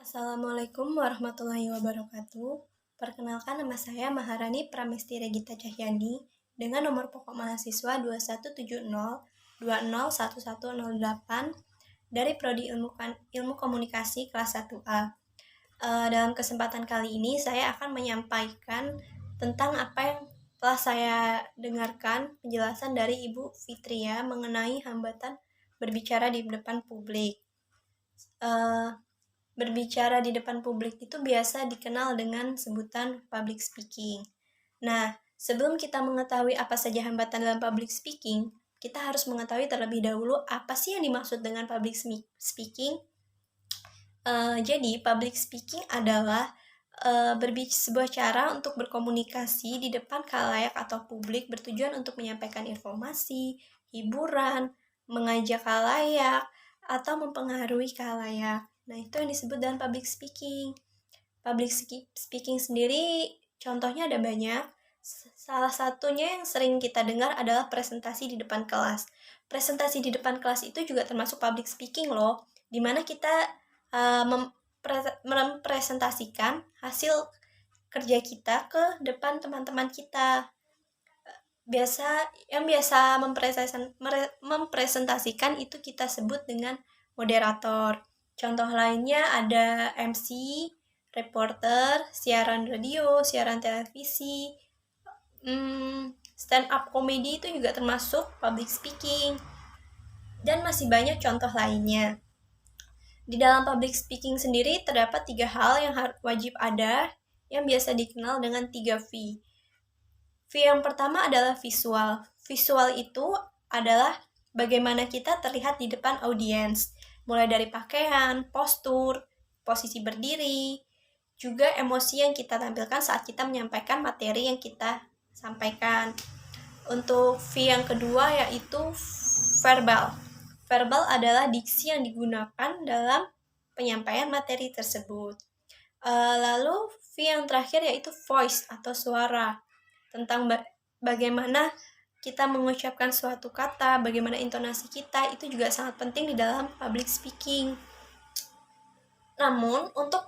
Assalamualaikum warahmatullahi wabarakatuh. Perkenalkan, nama saya Maharani Pramesti Regita Cahyani dengan nomor pokok mahasiswa 2170201108 dari Prodi Ilmu Komunikasi kelas 1A. Dalam kesempatan kali ini saya akan menyampaikan tentang apa yang telah saya dengarkan penjelasan dari Ibu Fitria mengenai hambatan berbicara di depan publik. Berbicara di depan publik itu biasa dikenal dengan sebutan public speaking. Nah, sebelum kita mengetahui apa saja hambatan dalam public speaking, kita harus mengetahui terlebih dahulu apa sih yang dimaksud dengan public speaking. Jadi, public speaking adalah sebuah cara untuk berkomunikasi di depan khalayak atau publik bertujuan untuk menyampaikan informasi, hiburan, mengajak khalayak, atau mempengaruhi khalayak. Nah, itu yang disebut dengan public speaking. Public speaking sendiri contohnya ada banyak. Salah satunya yang sering kita dengar adalah presentasi di depan kelas. Presentasi di depan kelas itu juga termasuk public speaking loh, dimana kita mempresentasikan hasil kerja kita ke depan teman-teman kita. Yang biasa mempresentasikan itu kita sebut dengan moderator. Contoh lainnya ada MC, reporter, siaran radio, siaran televisi, stand up comedy itu juga termasuk public speaking. Dan masih banyak contoh lainnya. Di dalam public speaking sendiri terdapat 3 hal yang wajib ada, yang biasa dikenal dengan 3 V. V yang pertama adalah visual. Visual itu adalah bagaimana kita terlihat di depan audiens, mulai dari pakaian, postur, posisi berdiri, juga emosi yang kita tampilkan saat kita menyampaikan materi yang kita sampaikan. Untuk V yang kedua yaitu verbal. Verbal adalah diksi yang digunakan dalam penyampaian materi tersebut. Lalu V yang terakhir yaitu voice atau suara, tentang bagaimana kita mengucapkan suatu kata, bagaimana intonasi kita, itu juga sangat penting di dalam public speaking. Namun, untuk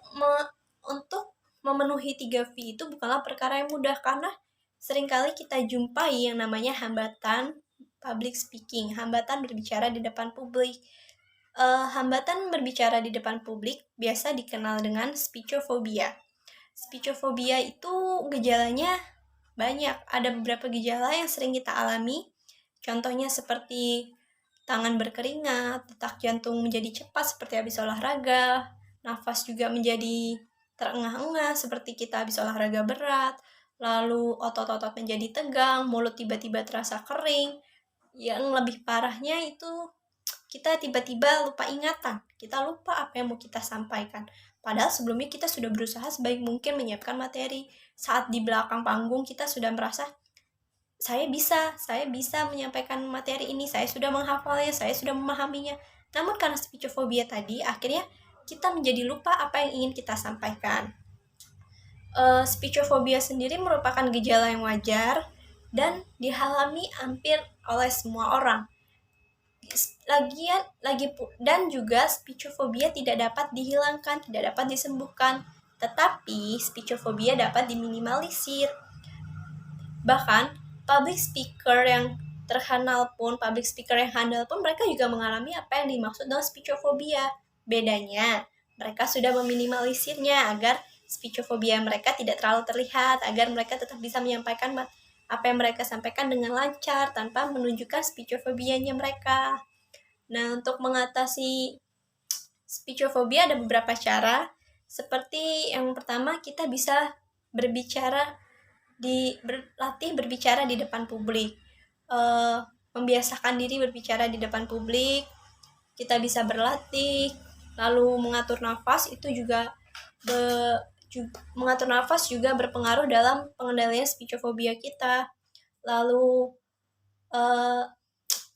memenuhi 3 V itu bukanlah perkara yang mudah, karena seringkali kita jumpai yang namanya hambatan public speaking, hambatan berbicara di depan publik. Hambatan berbicara di depan publik biasa dikenal dengan speechophobia. Speechophobia itu gejalanya banyak, ada beberapa gejala yang sering kita alami, contohnya seperti tangan berkeringat, detak jantung menjadi cepat seperti habis olahraga, nafas juga menjadi terengah-engah seperti kita habis olahraga berat, lalu otot-otot menjadi tegang, mulut tiba-tiba terasa kering. Yang lebih parahnya itu kita tiba-tiba lupa ingatan, kita lupa apa yang mau kita sampaikan. Padahal sebelumnya kita sudah berusaha sebaik mungkin menyiapkan materi. Saat di belakang panggung kita sudah merasa, saya bisa menyampaikan materi ini, saya sudah menghafalnya, saya sudah memahaminya. Namun karena speechophobia tadi, akhirnya kita menjadi lupa apa yang ingin kita sampaikan. Speechophobia sendiri merupakan gejala yang wajar dan dialami hampir oleh semua orang. Dan juga speechophobia tidak dapat dihilangkan, tidak dapat disembuhkan, tetapi speechophobia dapat diminimalisir. Bahkan public speaker yang handal pun mereka juga mengalami apa yang dimaksud dengan speechophobia. Bedanya, mereka sudah meminimalisirnya agar speechophobia mereka tidak terlalu terlihat, agar mereka tetap bisa menyampaikan apa yang mereka sampaikan dengan lancar tanpa menunjukkan speechophobianya mereka. Nah, untuk mengatasi speechophobia ada beberapa cara. Seperti yang pertama, kita bisa berlatih berbicara di depan publik. Membiasakan diri berbicara di depan publik. Kita bisa berlatih, lalu mengatur nafas itu juga mengatur nafas juga berpengaruh dalam pengendalian speechophobia kita. Lalu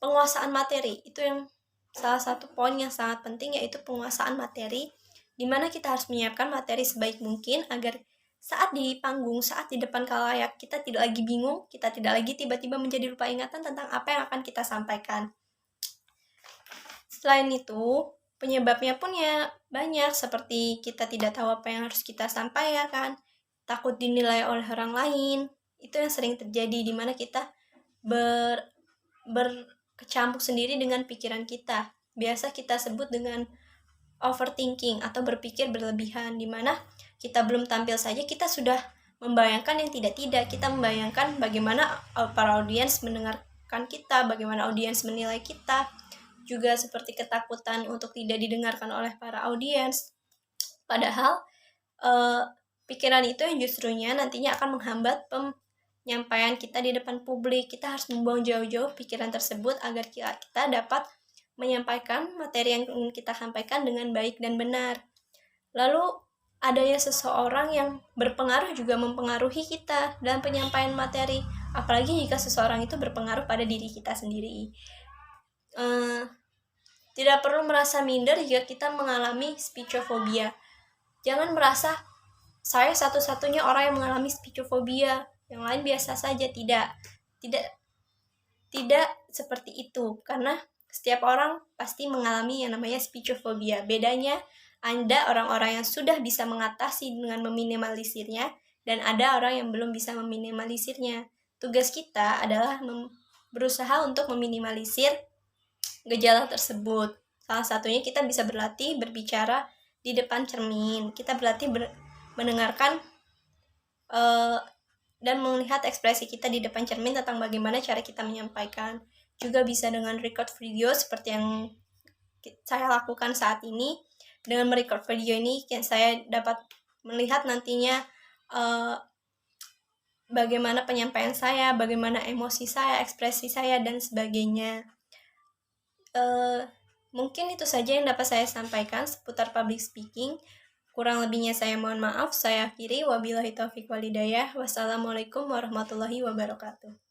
penguasaan materi itu yang salah satu poin yang sangat penting, yaitu penguasaan materi, di mana kita harus menyiapkan materi sebaik mungkin agar saat di panggung, saat di depan khalayak, kita tidak lagi bingung, kita tidak lagi tiba-tiba menjadi lupa ingatan tentang apa yang akan kita sampaikan. Selain itu, Penyebabnya pun ya banyak, seperti kita tidak tahu apa yang harus kita sampaikan, takut dinilai oleh orang lain. Itu yang sering terjadi, di mana kita berkecamuk sendiri dengan pikiran kita. Biasa kita sebut dengan overthinking atau berpikir berlebihan, di mana kita belum tampil saja kita sudah membayangkan yang tidak-tidak. Kita membayangkan bagaimana para audiens mendengarkan kita, bagaimana audiens menilai kita, juga seperti ketakutan untuk tidak didengarkan oleh para audiens. Padahal pikiran itu yang justrunya nantinya akan menghambat penyampaian kita di depan publik. Kita harus membuang jauh-jauh pikiran tersebut agar kita dapat menyampaikan materi yang ingin kita sampaikan dengan baik dan benar. Lalu adanya seseorang yang berpengaruh juga mempengaruhi kita dalam penyampaian materi, apalagi jika seseorang itu berpengaruh pada diri kita sendiri. Tidak perlu merasa minder jika kita mengalami speechofobia. Jangan merasa saya satu-satunya orang yang mengalami speechofobia, yang lain biasa saja. Tidak seperti itu, karena setiap orang pasti mengalami yang namanya speechofobia. Bedanya ada orang-orang yang sudah bisa mengatasi dengan meminimalisirnya, dan ada orang yang belum bisa meminimalisirnya. Tugas kita adalah berusaha untuk meminimalisir gejala tersebut. Salah satunya kita bisa berlatih berbicara di depan cermin. Kita berlatih mendengarkan dan melihat ekspresi kita di depan cermin tentang bagaimana cara kita menyampaikan. Juga bisa dengan record video seperti yang saya lakukan saat ini. Dengan merecord video ini saya dapat melihat nantinya bagaimana penyampaian saya, bagaimana emosi saya, ekspresi saya, dan sebagainya. Mungkin itu saja yang dapat saya sampaikan seputar public speaking. Kurang lebihnya saya mohon maaf. Saya akhiri. Wabillahi taufiq walhidayah. Wassalamualaikum warahmatullahi wabarakatuh.